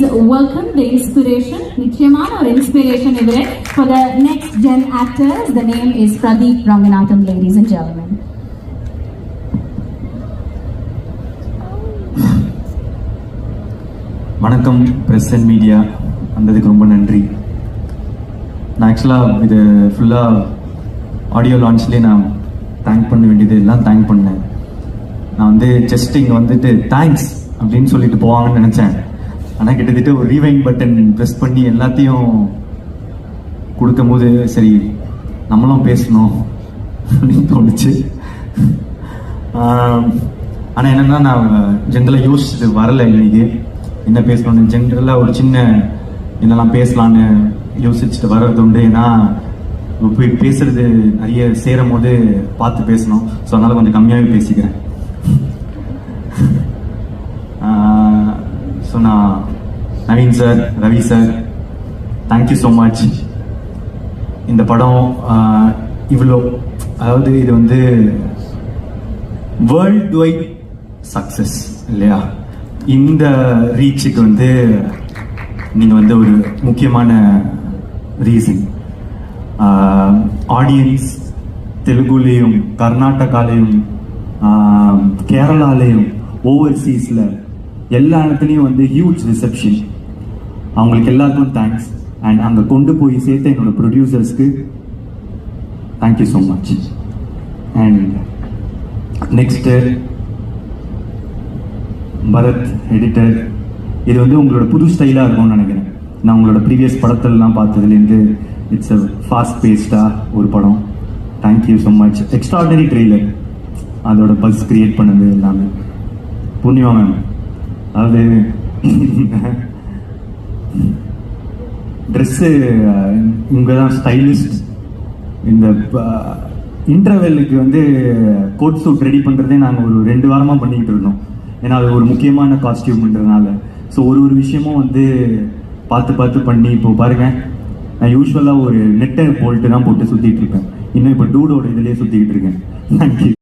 please welcome the inspiration, நிச்சயமான ஒரு inspiration இவரே for the next gen actors. The name is Pradeep Ranganathan, ladies and gentlemen. வணக்கம் press and media வந்ததுக்கு ரொம்ப நன்றி. நான் ஆக்சுவலாக இது ஃபுல்லாக ஆடியோ லான்ச்லேயே நான் தேங்க் பண்ண வேண்டியது எல்லாம் தேங்க் பண்ணேன். நான் வந்து ஜஸ்ட் இங்கே வந்துட்டு தேங்க்ஸ் அப்படின்னு சொல்லிட்டு போவாங்கன்னு நினச்சேன். ஆனால் கிட்டத்தட்ட ஒரு ரீவைண்ட் பட்டன் ப்ரெஸ் பண்ணி எல்லாத்தையும் கொடுக்கும் போது சரி நம்மளும் பேசணும் அப்படின்னு தோணுச்சு. ஆனால் என்னென்னா நான் ஜென்ரலாக யோசிச்சுட்டு வரலை இன்னைக்கு என்ன பேசணும்னு. ஜென்ரலாக ஒரு சின்ன என்னெல்லாம் பேசலான்னு யோசிச்சுட்டு வர்றது உண்டு. ஏன்னா போய் பேசுறது நிறைய சேரும் போது பார்த்து பேசணும். ஸோ அதனால் கொஞ்சம் கம்மியாகவே பேசிக்கிறேன். ஸோ நான் Naveen sir, Ravi sir, thank you so much. இந்த படம் இவ்வளோ, அதாவது இது வந்து வேர்ல்டு வைட் சக்ஸஸ் இல்லையா? இந்த ரீச்சுக்கு வந்து நீங்கள் வந்து ஒரு முக்கியமான ரீசன். ஆடியன்ஸ் தெலுங்குலேயும் கர்நாடகாலையும் கேரளாலையும் ஓவர்சீஸில் எல்லா இடத்துலையும் வந்து ஹியூஜ் ரிசப்ஷன். அவங்களுக்கு எல்லாருக்கும் தேங்க்ஸ். அண்ட் அங்கே கொண்டு போய் சேர்த்த என்னோட ப்ரொடியூசர்ஸ்க்கு thank you so much. And next Bharath editor, இது வந்து உங்களோட புது ஸ்டைலாக இருக்கும்னு நினைக்கிறேன். நான் உங்களோட ப்ரீவியஸ் படத்திலலாம் பார்த்ததுலேருந்து இட்ஸ் அ ஃபாஸ்ட் பேஸ்டாக ஒரு படம். Thank you so much. Extraordinary trailer, அதோட பல்ஸ் கிரியேட் பண்ணது எல்லாமே. புண்ணியமா மேம், அதாவது ட்ரெஸ்ஸு இங்கே தான் ஸ்டைலிஸ்ட். இந்த இன்டர்வெல்லுக்கு வந்து கோட் சூட் ரெடி பண்ணுறதே நாங்கள் ஒரு 2 வாரமாக பண்ணிக்கிட்டு இருந்தோம். ஏன்னா அது ஒரு முக்கியமான காஸ்டியூம்ன்றதுனால. ஸோ ஒரு விஷயமும் வந்து பார்த்து பண்ணி இப்போ பாருங்கள், நான் யூஸ்வலாக ஒரு நெட்டை போல்ட்டு தான் போட்டு சுற்றிட்டு இருக்கேன். இன்னும் இப்போ டூடோட இதிலே சுற்றிக்கிட்டு இருக்கேன். தேங்க்யூ.